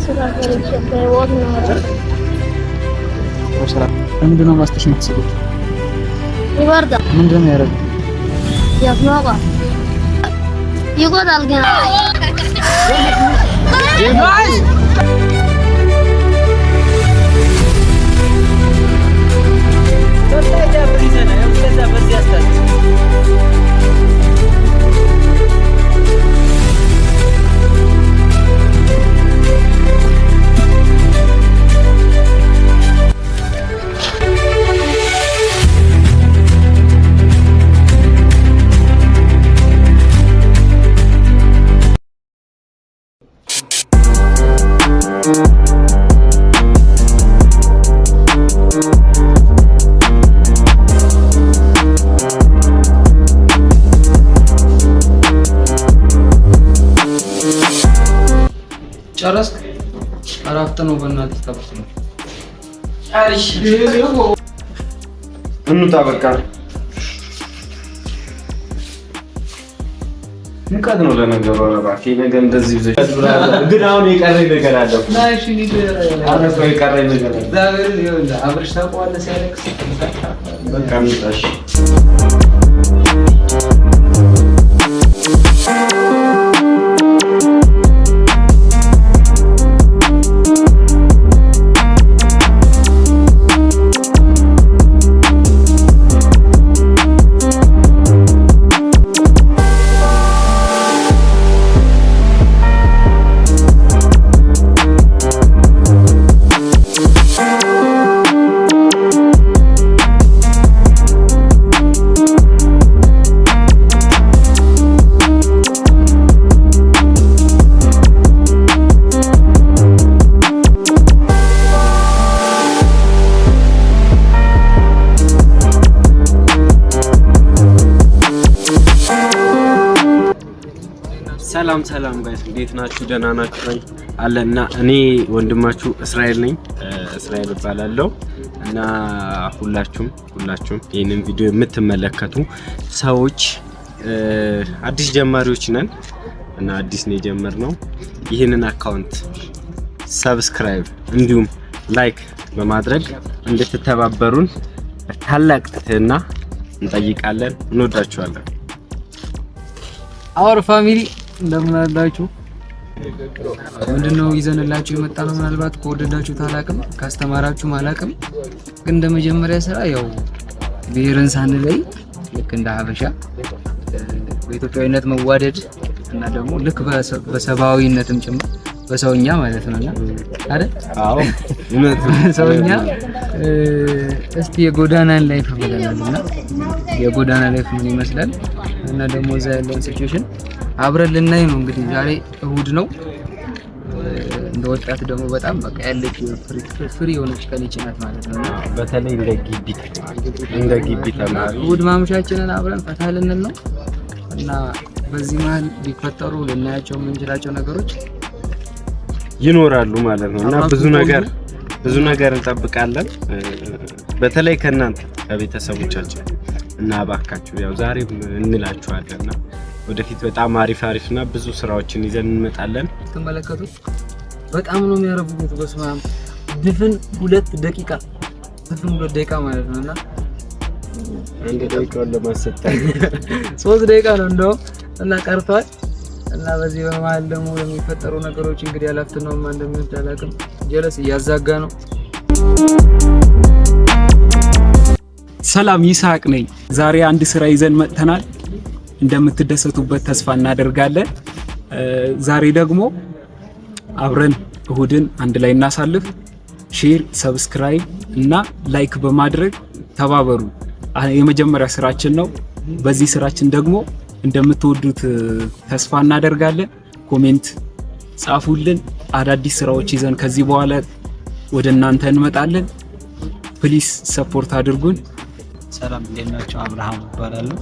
ስራ ፈርቼ ወጥ ነው ስራ ምንድን ነው ማስተሽ የምትሰሩት? ይወርዳል። ምንድን ነው ያደረገው? ያፍናቃ ይጎዳል ገና ጨረስክ? አራፍተ ነው በእናትህ ታብስ ነው። አሪሽ እንታ በቃ ሙቀት ነው ለነገሩ። አረባኪ ነገር እንደዚህ ይዘህ ግን አሁን የቀረኝ ነገር አለ። ናይሽ አረፈ የቀረኝ ነገር አለ። ዛሬ ይኸውልህ አብርሽ ታውቀዋለህ ሲያለቅስ በቃ ምጣሽ ሰላም ጋይስ እንዴት ናችሁ? ደህና ናችሁ አለና እኔ ወንድማችሁ እስራኤል ነኝ። እስራኤል እባላለሁ እና ሁላችሁም ይሄንን ቪዲዮ የምትመለከቱ ሰዎች አዲስ ጀማሪዎች ነን እና አዲስ ነው የጀመርነው። ይሄንን አካውንት ሰብስክራይብ እንዲሁም ላይክ በማድረግ እንድትተባበሩን ታላቅ ትህትና እንጠይቃለን። እንወዳችኋለን። አወር ፋሚሊ እንደምን አላችሁ? ምንድነው ይዘንላችሁ የመጣነው? ምናልባት ከወደዳችሁት አላቅም፣ ካስተማራችሁ አላቅም፣ ግን እንደመጀመሪያ ስራ ያው ብሔርን ሳንለይ ልክ እንደ ሀበሻ በኢትዮጵያዊነት መዋደድ እና ደግሞ ልክ በሰብአዊነትም ጭምር በሰውኛ ማለት ነውና አይደል? አዎ እውነት ሰውኛ። እስቲ የጎዳናን ላይፍ ብለናልና የጎዳና ላይፍ ምን ይመስላል እና ደግሞ እዛ ያለውን ሲቹዌሽን አብረን ልናይ ነው። እንግዲህ ዛሬ እሁድ ነው። እንደ ወጣት ደግሞ በጣም በቃ ያለች ፍሪ የሆነች ቀለች ናት ማለት ነው። በተለይ እንደ ግቢ ተማሪ እሁድ ማምሻችንን አብረን ፈታ ልንል ነው እና በዚህ መሀል ሊፈጠሩ ልናያቸው የምንችላቸው ነገሮች ይኖራሉ ማለት ነው እና ብዙ ነገር እንጠብቃለን። በተለይ ከእናንተ ከቤተሰቦቻችን እና እባካችሁ ያው ዛሬ እንላችኋለንና ወደፊት በጣም አሪፍና ብዙ ስራዎችን ይዘን እንመጣለን። ተመለከቱት። በጣም ነው የሚያረቡት። በስማም ድፍን 2 ደቂቃ ማለት ነውና 1 ደቂቃውን ለማሰጣት 3 ደቂቃ ነው እንደው እና ቀርቷል እና በዚህ በመሃል ደግሞ የሚፈጠሩ ነገሮች እንግዲህ አላፍት ነው እንደሚወድ አላቅም። ጀለስ እያዛጋ ነው። ሰላም ይስሐቅ ነኝ። ዛሬ አንድ ስራ ይዘን መጥተናል። እንደምትደሰቱበት ተስፋ እናደርጋለን። ዛሬ ደግሞ አብረን እሁድን አንድ ላይ እናሳልፍ። ሼር፣ ሰብስክራይብ እና ላይክ በማድረግ ተባበሩ። የመጀመሪያ ስራችን ነው። በዚህ ስራችን ደግሞ እንደምትወዱት ተስፋ እናደርጋለን። ኮሜንት ጻፉልን። አዳዲስ ስራዎች ይዘን ከዚህ በኋላ ወደ እናንተ እንመጣለን። ፕሊስ ሰፖርት አድርጉን። ሰላም እንዴት ናችሁ? አብርሃም እባላለሁ።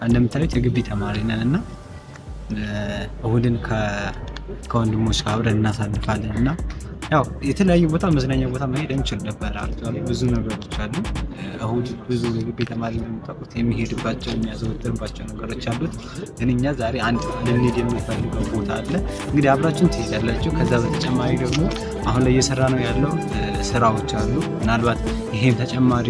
እንደምታዩት የግቢ ተማሪ ነን እና እሁድን ከወንድሞች ጋር አብረን እናሳልፋለን እና ያው የተለያዩ ቦታ መዝናኛ ቦታ መሄድ እንችል ነበር። አክቹአሊ ብዙ ነገሮች አሉ። እሁድ ብዙ የግቢ ተማሪ የሚጠቁት የሚሄድባቸው የሚያዘወትርባቸው ነገሮች አሉት። ግን እኛ ዛሬ አንድ ልንሄድ የምንፈልገው ቦታ አለ። እንግዲህ አብራችሁን ትሄዳላችሁ። ከዛ በተጨማሪ ደግሞ አሁን ላይ እየሰራ ነው ያለው ስራዎች አሉ። ምናልባት ይሄም ተጨማሪ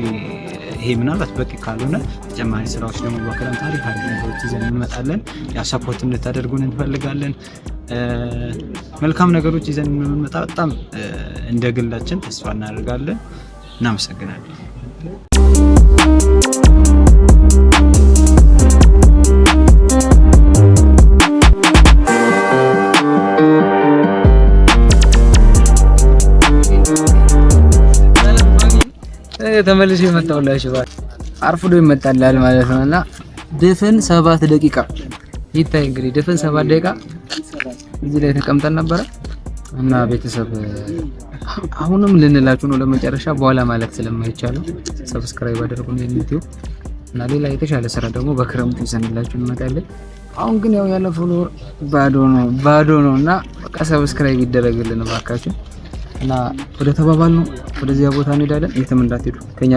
ይሄ ምናልባት በቂ ካልሆነ ተጨማሪ ስራዎች ደግሞ በክረምት ታሪክ ነገሮች ይዘን እንመጣለን። ያ ሰፖርት እንድታደርጉን እንፈልጋለን። መልካም ነገሮች ይዘን እንመጣ በጣም እንደ ግላችን ተስፋ እናደርጋለን። እናመሰግናለን። ተመልሼ መጣሁላችሁ። አርፍዶ ይመጣላል ማለት ነውና ድፍን 7 ደቂቃ ይታይ እንግዲህ ድፍን 7 ደቂቃ እዚህ ላይ ተቀምጠን ነበረ እና ቤተሰብ አሁንም ልንላችሁ ነው ለመጨረሻ በኋላ ማለት ስለማይቻለው ሰብስክራይብ አድርጉን ዩቲዩብ እና ሌላ የተሻለ ስራ ደግሞ በክረምቱ ይዘንላችሁ እንመጣለን። አሁን ግን ያው ያለ ፎሎወር ባዶ ነውና በቃ ሰብስክራይብ ይደረግልን እባካችሁ እና ወደ ተባባል ነው ወደዚያ ቦታ እንሄዳለን። የትም እንዳትሄዱ ከኛ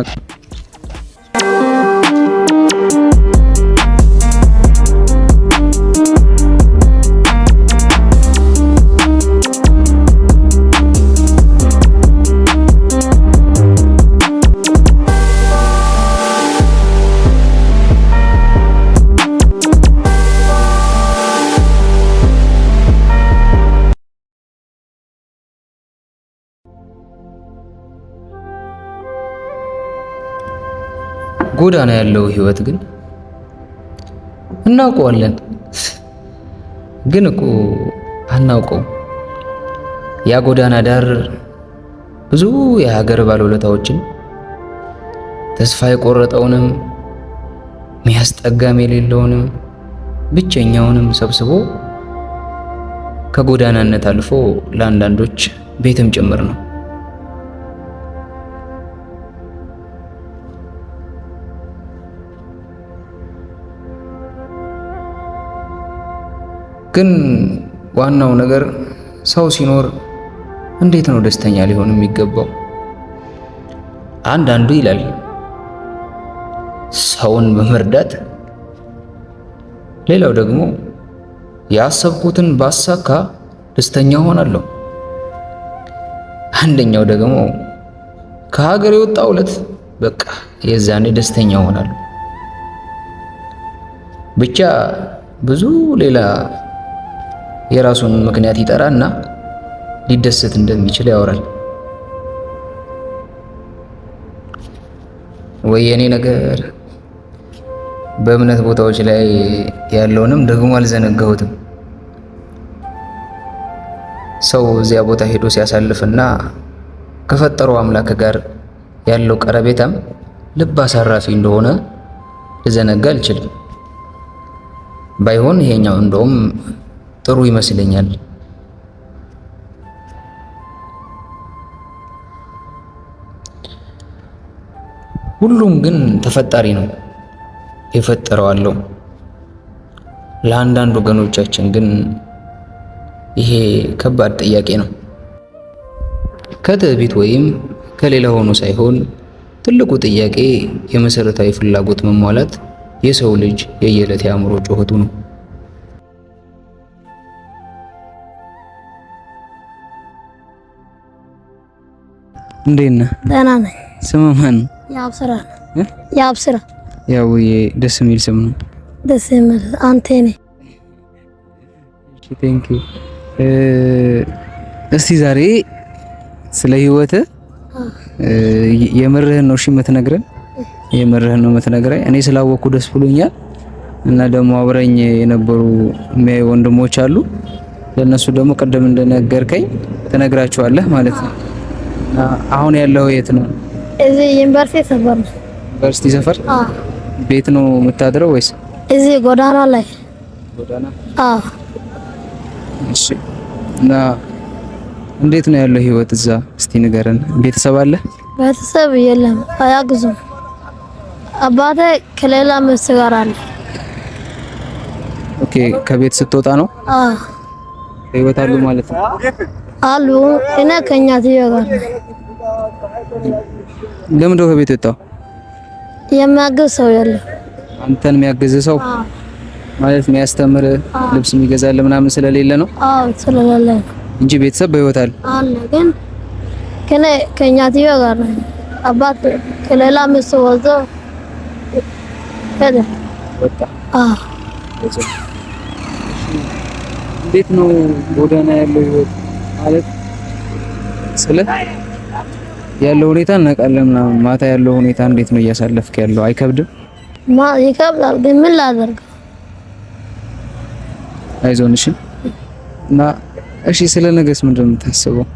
ጎዳና ያለው ህይወት ግን እናውቀዋለን፣ ግን እኮ አናውቀው። ያ ጎዳና ዳር ብዙ የሀገር ባለውለታዎችን ተስፋ የቆረጠውንም ሚያስጠጋም የሌለውንም ብቸኛውንም ሰብስቦ ከጎዳናነት አልፎ ለአንዳንዶች ቤትም ጭምር ነው። ግን ዋናው ነገር ሰው ሲኖር እንዴት ነው ደስተኛ ሊሆን የሚገባው? አንዳንዱ ይላል ሰውን በመርዳት፣ ሌላው ደግሞ ያሰብኩትን ባሳካ ደስተኛ ሆናለሁ። አንደኛው ደግሞ ከሀገር የወጣው ዕለት በቃ የዛኔ ደስተኛ ሆናለሁ። ብቻ ብዙ ሌላ የራሱን ምክንያት ይጠራና ሊደሰት እንደሚችል ያወራል። ወየኔ ነገር በእምነት ቦታዎች ላይ ያለውንም ደግሞ አልዘነጋሁትም። ሰው እዚያ ቦታ ሄዶ ሲያሳልፍና ከፈጠረው አምላክ ጋር ያለው ቀረቤታም ልብ አሳራፊ እንደሆነ ልዘነጋ አልችልም። ባይሆን ይሄኛው እንደውም ጥሩ ይመስለኛል። ሁሉም ግን ተፈጣሪ ነው፣ የፈጠረው አለው። ለአንዳንድ ወገኖቻችን ግን ይሄ ከባድ ጥያቄ ነው። ከትዕቢት ወይም ከሌላ ሆኖ ሳይሆን ትልቁ ጥያቄ የመሰረታዊ ፍላጎት መሟላት የሰው ልጅ የየዕለት የአእምሮ ጩኸቱ ነው። እንዴት ነህ? ደህና ነኝ። ስምህ ማን ነው? ያብስራ ነው። ያብስራ ያው ደስ የሚል ስም ነው። ደስ የሚል አንተ ነህ። እሺ ቴንክ ዩ። እስቲ ዛሬ ስለ ህይወት የምርህን ነው እሺ የምትነግረን? የምርህን ነው የምትነግረኝ? እኔ ስላወቅኩ ደስ ብሎኛል። እና ደግሞ አብረኝ የነበሩ የሚያዩ ወንድሞች አሉ። ለነሱ ደግሞ ቀደም እንደነገርከኝ ትነግራቸዋለህ ማለት ነው። አሁን ያለው የት ነው? እዚህ ዩኒቨርሲቲ ሰፈር ነው። ዩኒቨርሲቲ ሰፈር? ቤት ነው የምታድረው ወይስ እዚህ ጎዳና ላይ? ጎዳና? እሺ። እና እንዴት ነው ያለው ህይወት እዛ? እስቲ ንገረን። ቤተሰብ አለ? ቤተሰብ የለም፣ አያግዙም። አባቴ ከሌላ ሚስት ጋር አለ። ኦኬ። ከቤት ስትወጣ ነው? ህይወት አሉ ማለት ነው። አሉ እኔ ከኛ ትየጋር ለምን ነው ከቤት ወጣው? የሚያግዝ ሰው የለም። አንተን የሚያግዝ ሰው ማለት የሚያስተምር ልብስ የሚገዛል ምናምን ስለሌለ ነው? አዎ ስለሌለ እንጂ ቤተሰብ በህይወት አለ። ግን ከኛ ትየጋር ነው። አባት ከሌላ ሚስት ወልዶ ሄደ። እንዴት ነው ጎዳና ያለው ህይወት ማለት ስለ ያለው ሁኔታ እናውቃለን ምናምን፣ ማታ ያለው ሁኔታ እንዴት ነው እያሳለፍክ ያለው? አይከብድም? ይከብዳል፣ ግን ምን ላደርግ? አይዞን። እሺ። እና እሺ፣ ስለ ነገስ ምንድን ነው የምታስበው?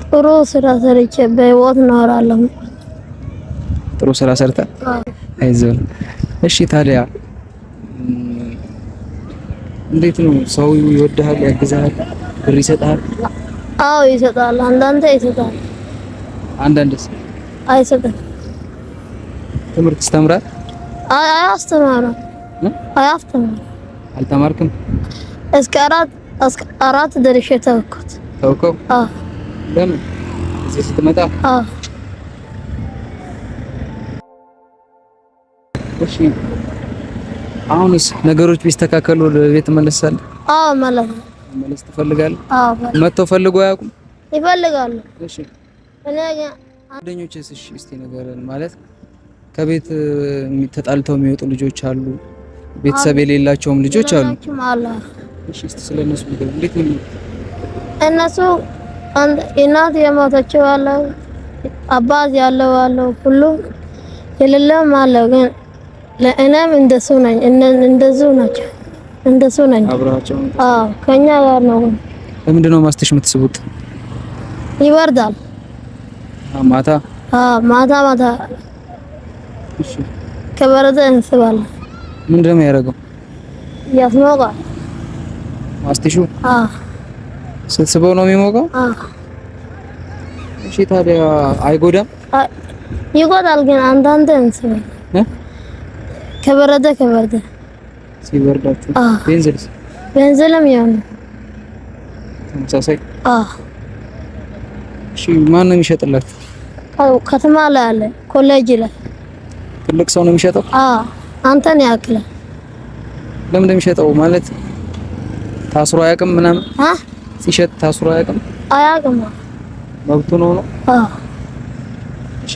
ጥሩ ስራ ሰርቼ በህይወት እኖራለሁ። ጥሩ ስራ ሰርታ? አይዞን። እሺ፣ ታዲያ እንዴት ነው ሰው ይወድሃል፣ ያግዛል፣ ብር ይሰጣል? አዎ ይሰጣል። አንዳንዴ ይሰጣል፣ አንዳንዴስ አይሰጥም። ትምህርት ተምራል? አያስተምርም። አልተማርክም? እስከ አራት ደርሼ ተውኩት። ተውከው? አዎ። ለምን? እዚህ ስትመጣ? አዎ። እሺ፣ አሁንስ ነገሮች ቢስተካከሉ ወደ ቤት መለሳለህ? አዎ ማለት ነው። መለስ ትፈልጋለህ? አዎ። መጥተው ፈልጎ አያውቁም? ይፈልጋሉ። እሺ። ጓደኞችስ? እሺ፣ እስቲ ንገረን። ማለት ከቤት ተጣልተው የሚወጡ ልጆች አሉ፣ ቤተሰብ የሌላቸውም ልጆች አሉ። እሺ፣ እስቲ ስለነሱ ንገረን። እንዴት ነው እነሱ? እናት የሞተችው አለ፣ አባት ያለው አለ፣ ሁሉም የሌለም አለ። ግን ለእኔም እንደሱ ነኝ። እንደሱ ናቸው። እንደሱ ነኝ። አብራቸው? አዎ፣ ከኛ ጋር ነው። ለምንድን ነው ማስተሽ የምትስቡት? ይወርዳል ማታ? አዎ፣ ማታ። እሺ። ከበረደ እንስባለን። ምንድን ነው የሚያደርገው? ያስሞቃል ማስተሹ? አዎ። ስትስበው ነው የሚሞቀው? አዎ። እሺ፣ ታዲያ አይጎዳም? ይጎዳል፣ ግን አንዳንዴ እንስባለን። ከበረደ ሲበርዳችሁ? ቤንዚልም ያው ተመሳሳይ? አዎ። እሺ፣ ማን ነው የሚሸጥላችሁ? ከተማ ላይ አለ፣ ኮሌጅ ላይ። ትልቅ ሰው ነው የሚሸጠው? አዎ። አንተን ያክላል። ለምን እንደሚሸጠው ማለት ታስሮ አያውቅም ምናምን? ሲሸጥ ታስሮ አያውቅም? አያውቅም። መብቱ ነው? አዎ። እሺ፣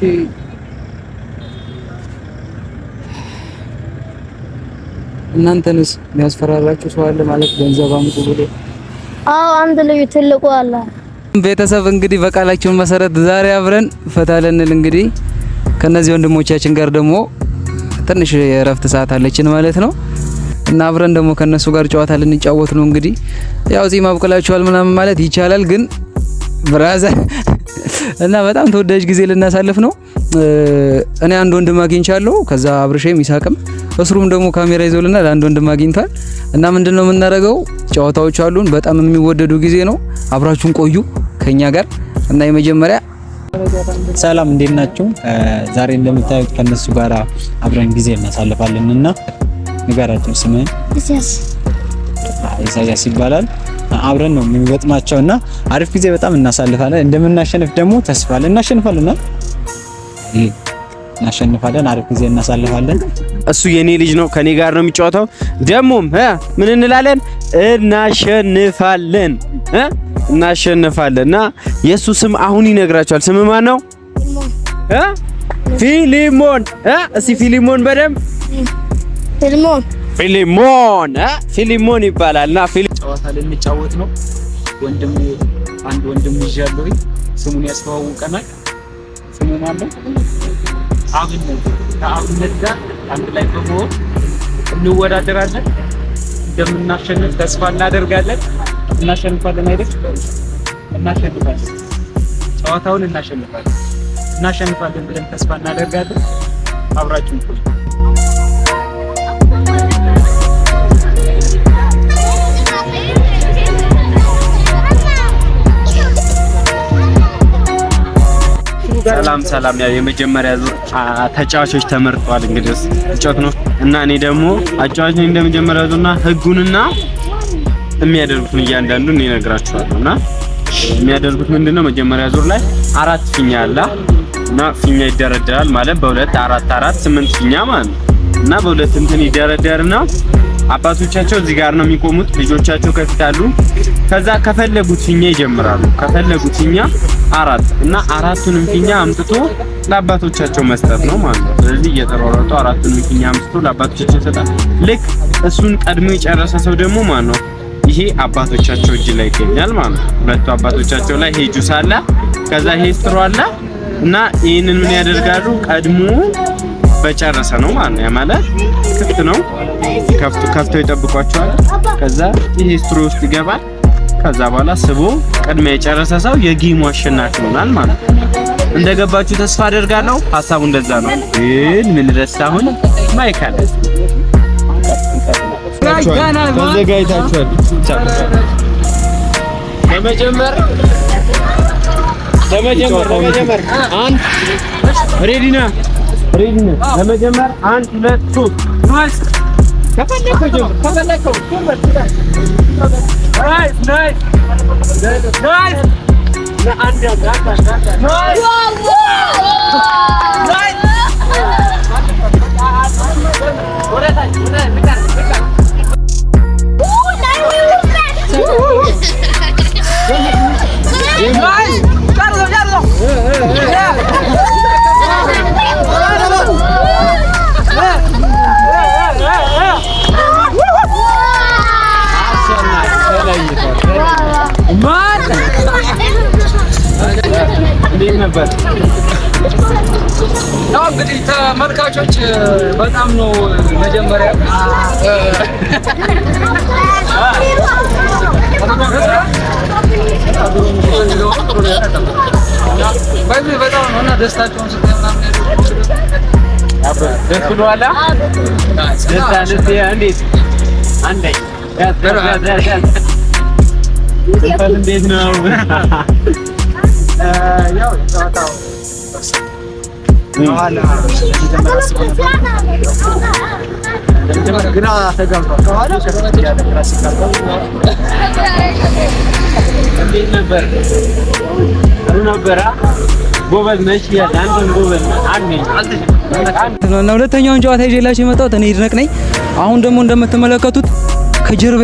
እናንተንስ የሚያስፈራራችሁ ሰው አለ ማለት ገንዘብ አምጡ ብሎ? አዎ፣ አንድ ልጅ ትልቁ አለ። ቤተሰብ እንግዲህ በቃላችን መሰረት ዛሬ አብረን ፈታ ልንል እንግዲህ ከነዚህ ወንድሞቻችን ጋር ደግሞ ትንሽ የእረፍት ሰዓት አለችን ማለት ነው። እና አብረን ደግሞ ከነሱ ጋር ጨዋታ ልንጫወት ነው። እንግዲህ ያው እዚህ ማብቀላችኋል ምናምን ማለት ይቻላል፣ ግን ብራዘር እና በጣም ተወዳጅ ጊዜ ልናሳልፍ ነው። እኔ አንድ ወንድም አግኝቻለሁ። ከዛ አብርሼም ይሳቅም እስሩም ደግሞ ካሜራ ይዞልናል። አንድ ወንድም አግኝቷል። እና ምንድነው የምናደርገው? ጨዋታዎች አሉን። በጣም የሚወደዱ ጊዜ ነው። አብራችሁን ቆዩ ከኛ ጋር እና የመጀመሪያ ሰላም፣ እንዴት ናችሁ? ዛሬ እንደምታዩት ከነሱ ጋር አብረን ጊዜ እናሳልፋለን እና ንገራቸው ስምህን? ኢሳያስ ይባላል። አብረን ነው የምንገጥማቸው እና አሪፍ ጊዜ በጣም እናሳልፋለን። እንደምናሸንፍ ደግሞ ተስፋ አለን። እናሸንፋለን። አሪፍ ጊዜ እናሳልፋለን። እሱ የኔ ልጅ ነው፣ ከኔ ጋር ነው የሚጫወተው። ደሞም ምን እንላለን? እናሸንፋለን። እናሸንፋለን። እና የሱ ስም አሁን ይነግራቸዋል። ስም ማን ነው? ፊሊሞን። እስቲ ፊሊሞን በደም ፊሊሞን ይባላል። እና ጨዋታ ልንጫወት ነው። አንድ ወንድም ይዣለሁ። ስሙን ያስተዋውቀናል። ስሙ ማን ነው? አብነት። ከአብነት ጋር አንድ ላይ በመሆን እንወዳደራለን። እንደምናሸንፍ ተስፋ እናደርጋለን። እናሸንፋለን አይደል? እናሸንፋለን። ጨዋታውን እናሸንፋለን ብለን ተስፋ እናደርጋለን። አብራችሁን ቆዩ። ሰላም። ያው የመጀመሪያ ዙር ተጫዋቾች ተመርጠዋል። እንግዲህ ተጫዋች ነው እና እኔ ደግሞ አጫዋች ነኝ እንደመጀመሪያ ዙርና ህጉንና የሚያደርጉትን እያንዳንዱን እነግራችኋለሁና እሺ፣ የሚያደርጉት ምንድነው መጀመሪያ ዙር ላይ 4 ፊኛ አለ እና ፊኛ ይደረደራል ማለት በሁለት 4 4 8 ፊኛ ማለት ነው እና በሁለት እንትን ይደረደርና አባቶቻቸው እዚህ ጋር ነው የሚቆሙት፣ ልጆቻቸው ከፊት አሉ። ከዛ ከፈለጉት ፊኛ ይጀምራሉ። ከፈለጉት ፊኛ 4 እና 4ቱንም ፊኛ አምጥቶ ለአባቶቻቸው መስጠት ነው ማለት ነው። ስለዚህ እየተሯሯጡ 4ቱንም ፊኛ አምጥቶ ለአባቶቻቸው ይሰጣል። ልክ እሱን ቀድሞ የጨረሰ ሰው ደግሞ ማለት ነው ይሄ አባቶቻቸው እጅ ላይ ይገኛል ማለት ነው። ሁለቱ አባቶቻቸው ላይ ይሄ ጁስ አለ፣ ከዛ ይሄ ስትሮ አለ እና ይሄንን ምን ያደርጋሉ? ቀድሞ በጨረሰ ነው ማለት ነው። ያ ማለት ክፍት ነው፣ ከፍተው ይጠብቋቸዋል። ከዛ ይሄ ስትሮ ውስጥ ይገባል። ከዛ በኋላ ስቦ ቀድሞ የጨረሰ ሰው የጌሙ አሸናፊ ይሆናል ማለት ነው። እንደገባችሁ ተስፋ አደርጋለሁ። ሐሳቡ እንደዛ ነው። ግን ምን ረሳሁን? ማይክ አለ ተዘጋጅታችኋል? ለመጀመር አንድ ሬዲ ነህ? ለመጀመር 1 2 3 ናይስ። ከፈለከው ናይስ ነበር። ያው እንግዲህ ተመልካቾች በጣም ነው መጀመሪያ በጣም ነውና ደስታቸውን ስትናምን ደስ ብሎሃል? ደስታ እንዴት አንደኛ እንዴት ነው? ያው ጨዋታው ግራ ተጋብቷል። ከኋላ እንዴት ነበር? ጎበዝ ነሽ ያንተን ጎበዝ እና ሁለተኛውን ጨዋታ ይዤላችሁ የመጣሁት እኔ ይድነቅ ነኝ። አሁን ደግሞ እንደምትመለከቱት ከጀርቤ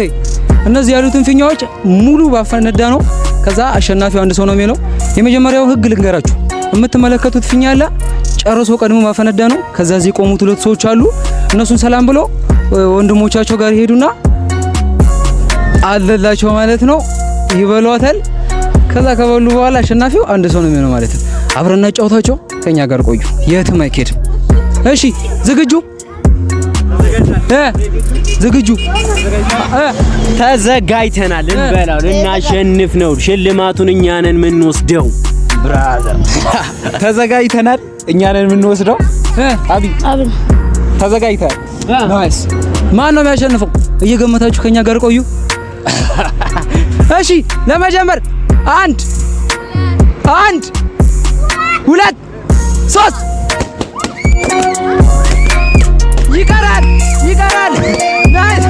እነዚህ ያሉትን ፊኛዎች ሙሉ ባፈነዳ ነው። ከዛ አሸናፊው አንድ ሰው ነው የሚለው። የመጀመሪያው ህግ ልንገራችሁ። የምትመለከቱት ፊኛ አለ ጨርሶ ቀድሞ ማፈነዳ ነው። ከዛ እዚህ ቆሙት ሁለት ሰዎች አሉ። እነሱን ሰላም ብሎ ወንድሞቻቸው ጋር ይሄዱና አለላቸው ማለት ነው፣ ይበሏታል። ከዛ ከበሉ በኋላ አሸናፊው አንድ ሰው ነው የሚሆነው ማለት ነው። አብረና ጫውታቸው ከኛ ጋር ቆዩ፣ የትም አይኬድም። እሺ ዝግጁ? ዝግጁ? ተዘጋጅተናል። እንበላው፣ ልናሸንፍ ነው። ሽልማቱን እኛ ነን የምንወስደው። ብራዘር ተዘጋጅተናል፣ እኛ ነን የምንወስደው። አቢ ተዘጋጅተናል። ናይስ። ማን ነው የሚያሸንፈው? እየገመታችሁ ከኛ ጋር ቆዩ። እሺ ለመጀመር 1 2 3 ይቀራል። ናይስ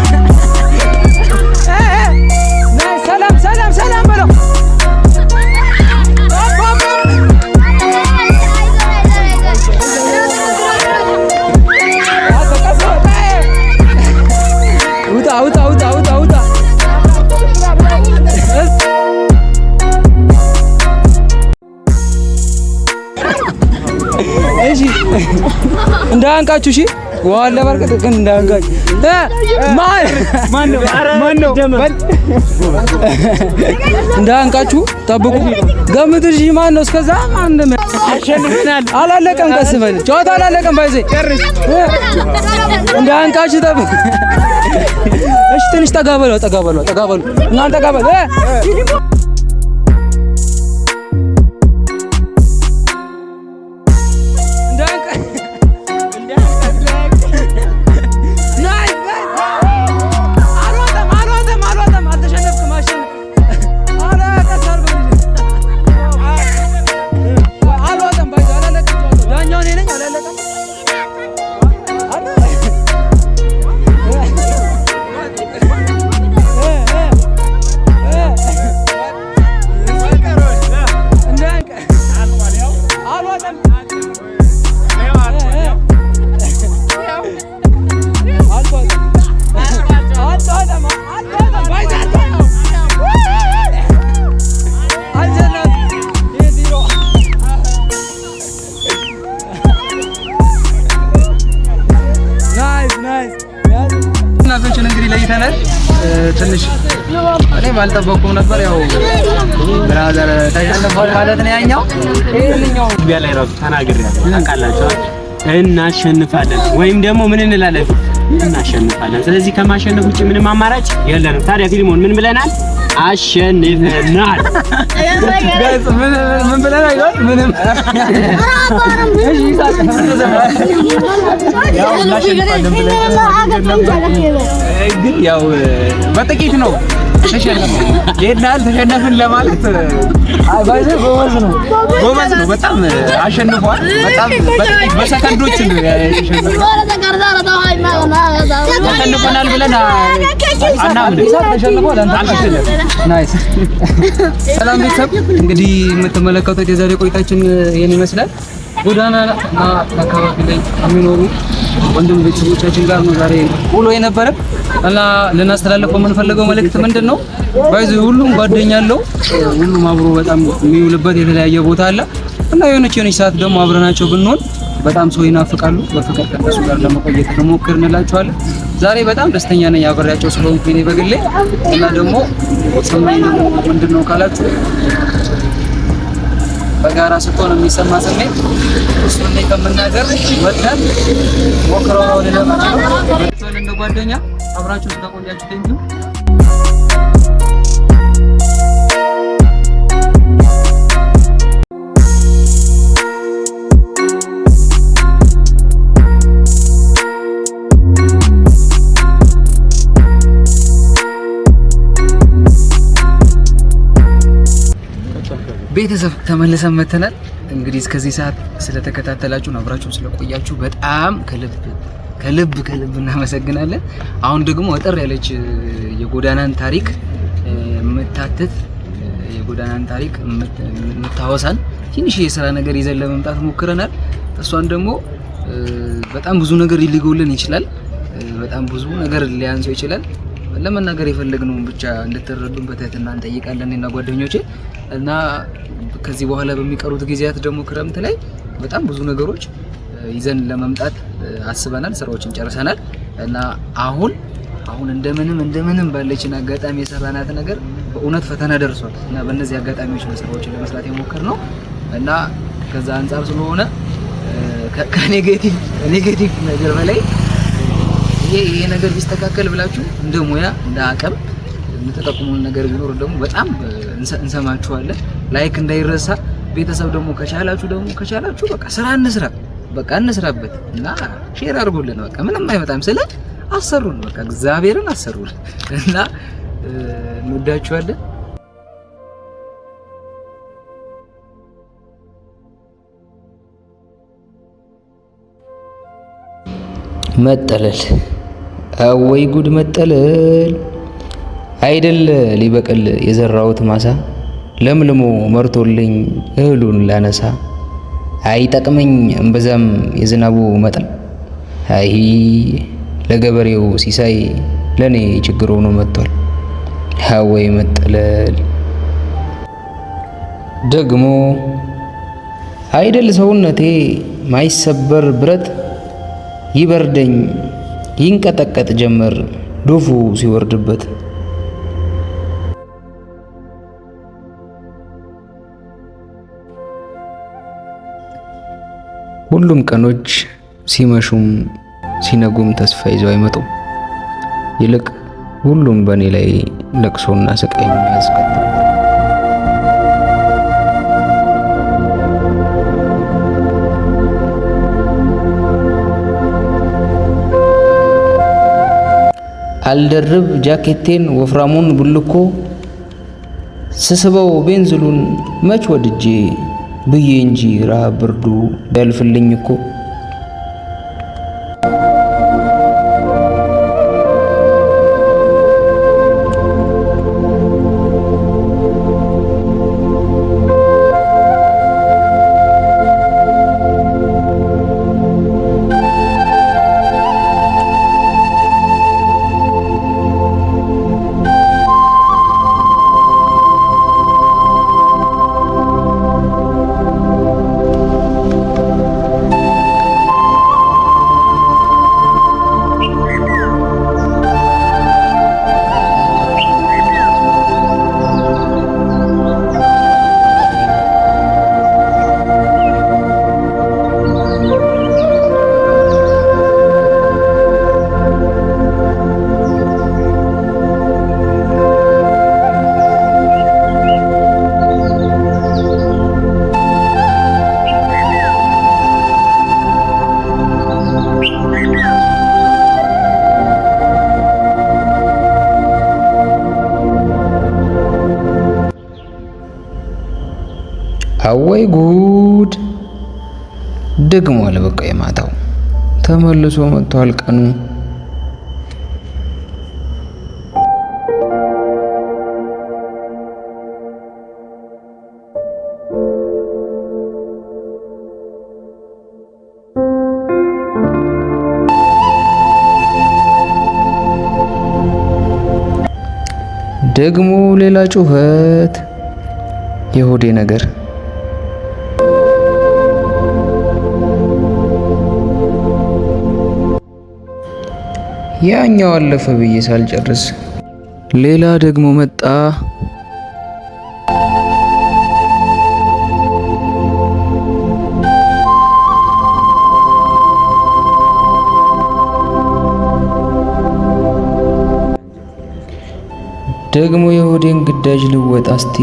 ናይስ። ሰላም በለው። ውጣ። እሺ እንዳንቃችሁ። እሺ ዋለ በርከት ግን እንዳንቃችሁ። ማን ነው እንዳንቃችሁ ጠብቁ። ገምት። እሺ ማን ነው? እስከዛ ማን ነው? አሸንፈናል። አላለቀም። ቀስ በል ጨዋታ አላለቀም። ባይዘ እንዳንቃችሁ ጠብቁ። እሺ ትንሽ ጠጋ በሉ። እናንተ ጠጋ በሉ። እናቶችን እንግዲህ ለይተናል። ትንሽ እኔ ባልጠበኩም ነበር። ያው ብራዘር ተሸንፏል ማለት ነው። ያኛው ይሄንኛው ቢያ ላይ ራሱ ተናግሬያለሁ። ታውቃላችሁ እናሸንፋለን ወይም ደግሞ ምን እንላለን? እናሸንፋለን። ስለዚህ ከማሸነፍ ውጪ ምንም አማራጭ የለንም። ታዲያ ፊልሙን ምን ብለናል? አሸንፈናል። ጋይስ ምን ብለናል? ምንም ያው እናሸንፋለን ብለን ግን ያው በጥቂት ነው ተሸነፈ። ይሄናል ተሸነፍን ለማለት ባይዘ ጎበዝ ነው በጣም አሸንፏል። በጣም በጥቂት በሰከንዶች ነው ያሸነፈው። ተሸንፈናል ብለን አናምንም። ተሸንፏል አንተ ናይስ። ሰላም ቤተሰብ፣ እንግዲህ የምትመለከቱት የዛሬ ቆይታችን ይሄን ይመስላል። ጎዳና አካባቢ ላይ የሚኖሩ ወንድም ቤተሰቦቻችን ጋር ነው ዛሬ ውሎ የነበረ እና ልናስተላልፈው የምንፈልገው መልእክት ምንድነው? ባይዙ ሁሉም ጓደኛ አለው። ሁሉም አብሮ በጣም የሚውልበት የተለያየ ቦታ አለ እና የሆነች ሰዓት ደግሞ አብረናቸው ብንሆን በጣም ሰው ይናፍቃሉ። በፍቅር ከነሱ ጋር ለመቆየት እንሞክርንላችኋለን። ዛሬ በጣም ደስተኛ ነኝ አብሬያቸው ስለሆንኩ እኔ በግሌ እና ደግሞ ሰማይ ነው ምንድነው ካላችሁ በጋራ ስትሆን የሚሰማ ስሜት እሱን ላይ ከምናገር ወጣት ሞክረው ነው ለማለት እንደ ጓደኛ አብራችሁ ስለቆያችሁ ቴንኪው። ቤተሰብ ተመልሰን መተናል። እንግዲህ እስከዚህ ሰዓት ስለተከታተላችሁን አብራችሁን ስለቆያችሁ በጣም ከልብ እናመሰግናለን። አሁን ደግሞ እጥር ያለች የጎዳናን ታሪክ የምታትት የጎዳናን ታሪክ የምታወሳን ትንሽ የሥራ ነገር ይዘን ለመምጣት ሞክረናል። እሷን ደግሞ በጣም ብዙ ነገር ሊጎልን ይችላል። በጣም ብዙ ነገር ሊያንሰው ይችላል። ለመናገር የፈለግነውን ብቻ እንድትረዱን በትህትና እንጠይቃለን እና ጓደኞቼ እና ከዚህ በኋላ በሚቀሩት ጊዜያት ደግሞ ክረምት ላይ በጣም ብዙ ነገሮች ይዘን ለመምጣት አስበናል። ስራዎችን ጨርሰናል እና አሁን እንደምንም ባለችን አጋጣሚ የሰራናት ነገር በእውነት ፈተና ደርሷል እና በእነዚህ አጋጣሚዎች ነው ስራዎችን ለመስራት የሞከርነው እና ከዛ አንፃር ስለሆነ ከኔጌቲቭ ነገር በላይ ይሄ ነገር ቢስተካከል ብላችሁ እንደ ሙያ እንደ አቅም የምትጠቁሙን ነገር ቢኖር ደግሞ በጣም እንሰማችኋለን። ላይክ እንዳይረሳ። ቤተሰብ ደግሞ ከቻላችሁ በቃ ስራ እንስራበት እና ሼር አድርጉልን። በቃ ምንም አይመጣም ስለ አሰሩን፣ በቃ እግዚአብሔርን አሰሩን እና እንወዳችኋለን። መጠለል አወይ ጉድ መጠለል አይደል ሊበቅል የዘራውት ማሳ ለምልሞ መርቶልኝ እህሉን ላነሳ አይጠቅመኝ እምበዛም የዝናቡ መጠን አይ ለገበሬው ሲሳይ ለኔ ችግር ሆኖ መጥቷል። አወይ መጠለል ደግሞ አይደል ሰውነቴ ማይሰበር ብረት ይበርደኝ ይንቀጠቀጥ ጀመር ዶፉ ሲወርድበት ሁሉም ቀኖች ሲመሹም ሲነጉም ተስፋ ይዘው አይመጡም። ይልቅ ሁሉም በእኔ ላይ ለቅሶና ስቃይ ያስከትላል። አልደርብ ጃኬቴን ወፍራሙን ብልኮ ስስበው ቤንዝሉን መች ወድጄ ብዬ እንጂ ረሃብ ብርዱ ቢያልፍልኝ እኮ አወይ ጉድ! ደግሞ አለ በቃ የማታው ተመልሶ መጥቷል ቀኑ። ደግሞ ሌላ ጩኸት፣ የሆዴ ነገር። ያኛው አለፈ ብዬ ሳልጨርስ ሌላ ደግሞ መጣ። ደግሞ የሆዴን ግዳጅ ልወጣ እስቲ።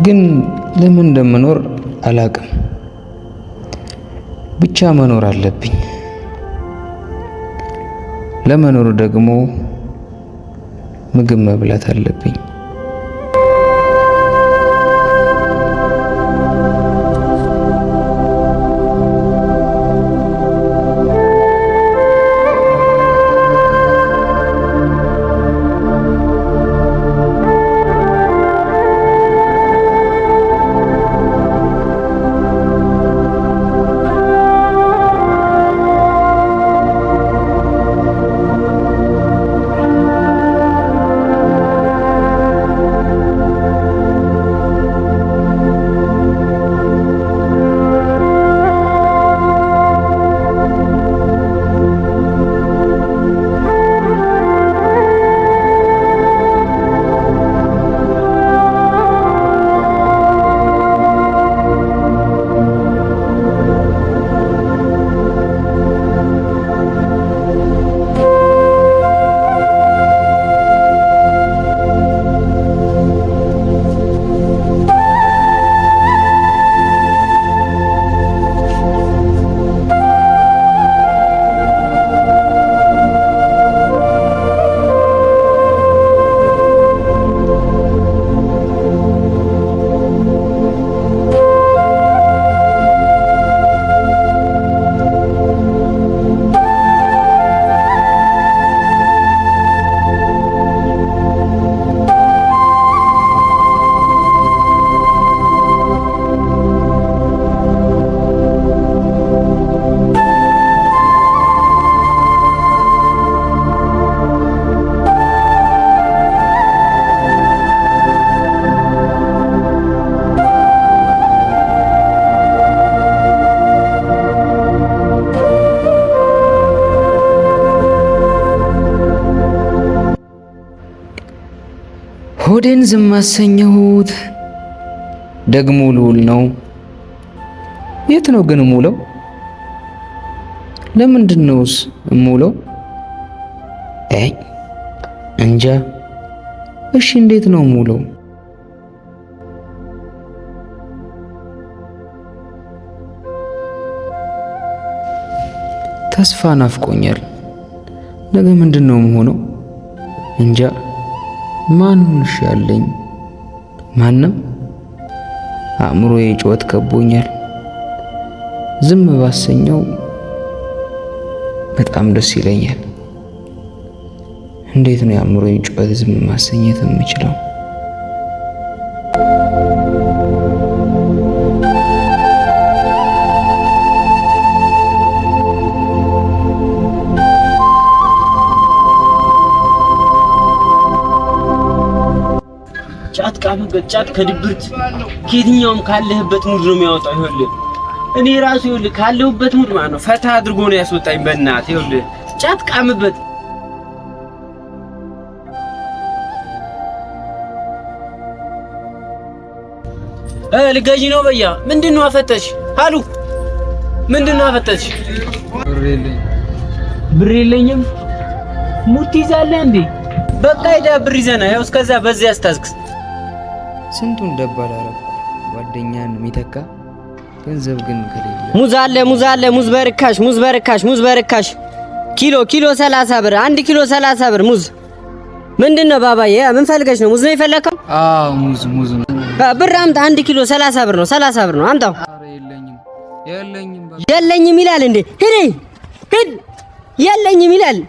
ግን ለምን እንደምኖር አላቅም። ብቻ መኖር አለብኝ። ለመኖር ደግሞ ምግብ መብላት አለብኝ። ሆዴን ዝም አሰኘሁት። ደግሞ ልውል ነው። የት ነው ግን እሙለው? ለምንድን ነውስ እሙለው? እንጃ። እሺ እንዴት ነው እሙለው? ተስፋ ናፍቆኛል። ነገ ምንድነው የምሆነው? እንጃ። ማንሽ ያለኝ ማንም። አእምሮዬ ጩኸት ከቦኛል። ዝም ባሰኘው በጣም ደስ ይለኛል። እንዴት ነው የአእምሮዬ ጩኸት ዝም ማሰኘት የምችለው? ጫት ከድብርት ከየትኛውም ካለህበት ሙድ ነው የሚያወጣው። ይኸውልህ እኔ ራሱ ይኸውልህ ካለሁበት ሙድ ማለት ነው ፈታ አድርጎ ነው ያስወጣኝ። በእናትህ ይኸውልህ ጫት ቃምበት። ልገዢ ነው በያ? ምንድነው አፈተሽ? አሉ ምንድነው አፈተሽ? ብር የለኝም። ሙት ይዛለህ እንዴ? በቃ ሄዳ ብር ይዘና ያው እስከዛ በዚህ አስታዝክስ። ስንቱን ደባል አረኩ ጓደኛን የሚተካ ገንዘብ ግን ከሌለ። ሙዝ አለ ሙዝ በርካሽ ኪሎ 30 ብር 1 ኪሎ 30 ብር ሙዝ። ምንድነው ባባዬ ምን ፈልገሽ ነው? ሙዝ ነው የፈለከው? አዎ ሙዝ ነው። ብር አምጣ 1 ኪሎ 30 ብር ነው አምጣው። ኧረ የለኝም ይላል እንዴ? ሂድ የለኝም ይላል።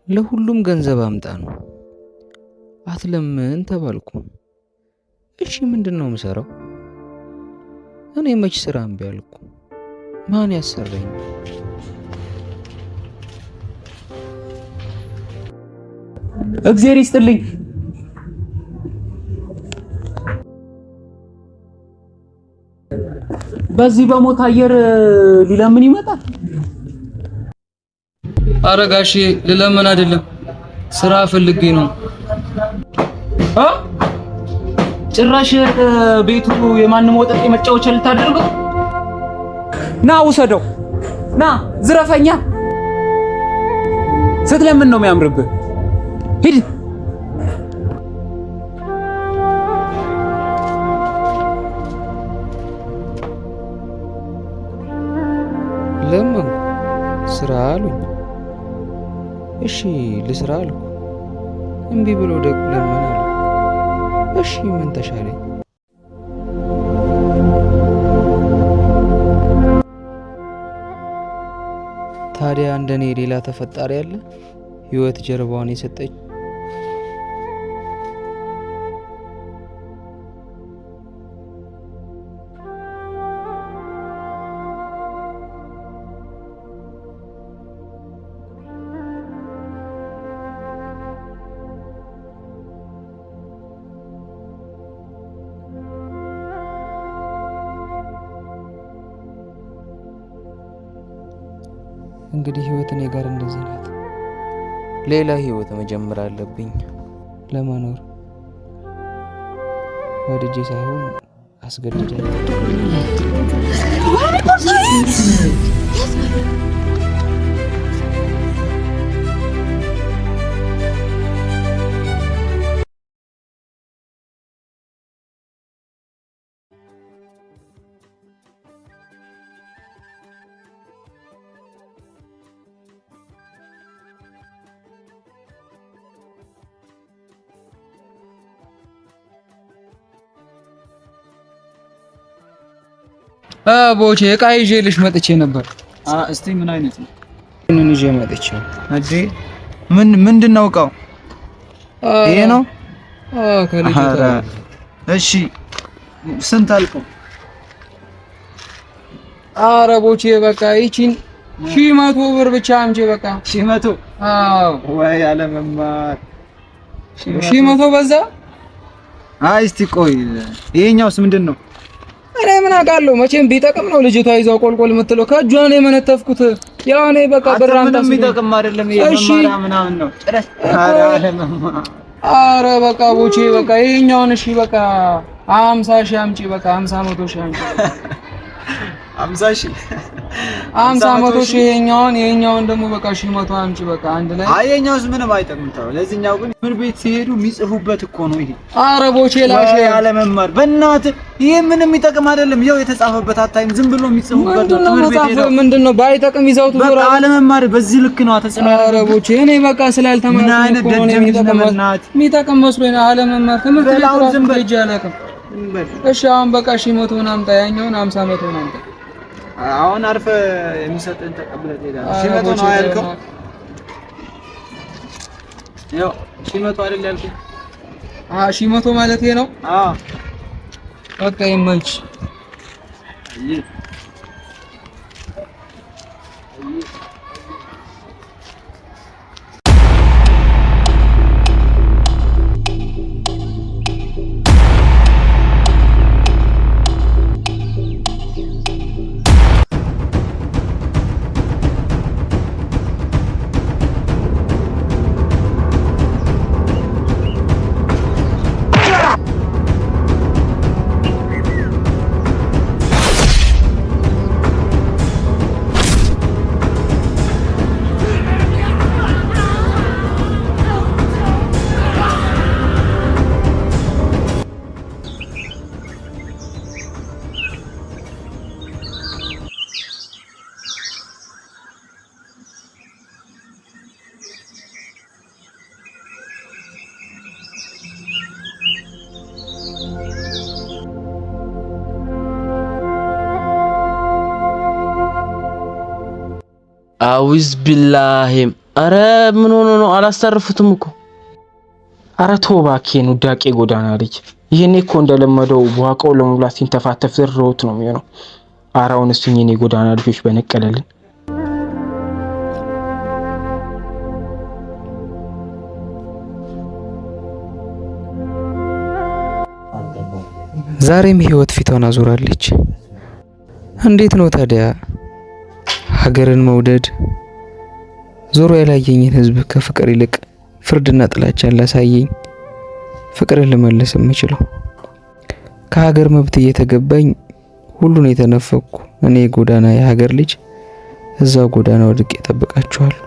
ለሁሉም ገንዘብ አምጣ ነው አትለምን ተባልኩ። እሺ ምንድነው የምሰራው? እኔ መች ስራ እምቢ አልኩ? ማን ያሰራኝ? እግዚአብሔር ይስጥልኝ። በዚህ በሞት አየር ሊለምን ይመጣል? ኧረ ጋሼ ልለምን አይደለም ስራ ፈልጌ ነው። ጭራሽ ቤቱ የማንም ወጠጤ መጫወቻ ልታደርገው? ና ውሰደው፣ ና ዝረፈኛ። ስትለምን ነው የሚያምርብህ። ሂድ። ለምን ስራ አሉኝ። እሺ ልስራ አልኩ። እምቢ ብሎ ደግ ለምን አሉ። እሺ ምን ተሻለኝ? ታዲያ እንደኔ ሌላ ተፈጣሪ አለ? ህይወት ጀርባዋን የሰጠች እንግዲህ ህይወት እኔ ጋር እንደዚህ ናት። ሌላ ህይወት መጀመር አለብኝ ለመኖር። ወድጄ ሳይሆን አስገድደኝ። ቦቼ እቃ ይዤልሽ መጥቼ ነበር። እስቲ ምን አይነት ነው? ምን ይዤ መጥቼ እንዴ? ምንድነው እቃው? ይሄ ነው? ከልጅ እሺ ስንት አልከው? ኧረ ቦቼ በቃ ይቺን 100 ብር ብቻ አምጪ በቃ 100? አዎ። ወይ አለመማር 100 በዛ። አይ እስቲ ቆይ ይሄኛውስ ምንድነው? እኔ ምን አውቃለሁ? መቼም ቢጠቅም ነው ልጅቷ ይዛው ቆልቆል የምትለው። ከእጇ ነው የመነተፍኩት። ያው እኔ በቃ ብር አምጣ ምንም ቢጠቅም አይደለም። ይሄ መማሪያ ምናምን ነው። ኧረ በቃ ቦቼ በቃ ይሄኛውን እሺ በቃ 50 ሺህ አምጪ በቃ 50 100 ሺህ አምጪ። 50 መቶ ሺህ ይሄኛውን ደግሞ በቃ 100 አምጪ በቃ አንድ ላይ። አየኛውስ ምንም አይጠቅም ተው። ለዚህኛው ግን ምን ቤት ሲሄዱ የሚጽፉበት እኮ ነው ይሄ። አረቦቼ ላሽ ያለ መማር በእናትህ ይሄ ምንም የሚጠቅም አይደለም። ይኸው የተጻፈበት አታይም? ዝም ብሎ የሚጽፉበት ነው። ምንድነው ባይጠቅም ይዘውት ዞራ በቃ አለ መማር በዚህ ልክ ነው ተጽዕኖ። አረቦቼ እኔ በቃ ስላልተማርኩ እኮ ነው የሚጠቅም መስሎኝ አለ መማር ትምህርት ቤት ራሱ ሄጄ አላውቅም። እሺ አሁን በቃ 100 ምናምን ያኛውን 50 መቶ ምናምን አሁን አርፈ የሚሰጥን ተቀብለህ ትሄዳለህ። 100 ነው ያልከው? ያው 100 አይደል ያልከው? 100 ማለት ይሄ ነው። በቃ ይመች። አውዝ ቢላሂም አረ ምን ሆኖ ነው? አላስተርፉትም እኮ። አረ ተወባኬን ውዳቄ ጎዳና ልጅ ይሄኔ እኮ እንደለመደው በዋቀው ለመብላት ሲንተፋተፍ ዝሮት ነው የሚሆነው። አራውን እሱኝ የኔ ጎዳና ልጆች በነቀለልን። ዛሬም ህይወት ፊቷን አዞራለች። እንዴት ነው ታዲያ ሀገርን መውደድ ዞሮ ያላየኝን ህዝብ ከፍቅር ይልቅ ፍርድና ጥላቻን ላሳየኝ ፍቅርን ልመልስ የምችለው? ከሀገር መብት እየተገባኝ ሁሉን የተነፈኩ እኔ ጎዳና የሀገር ልጅ እዛው ጎዳና ወድቄ እጠብቃችኋለሁ።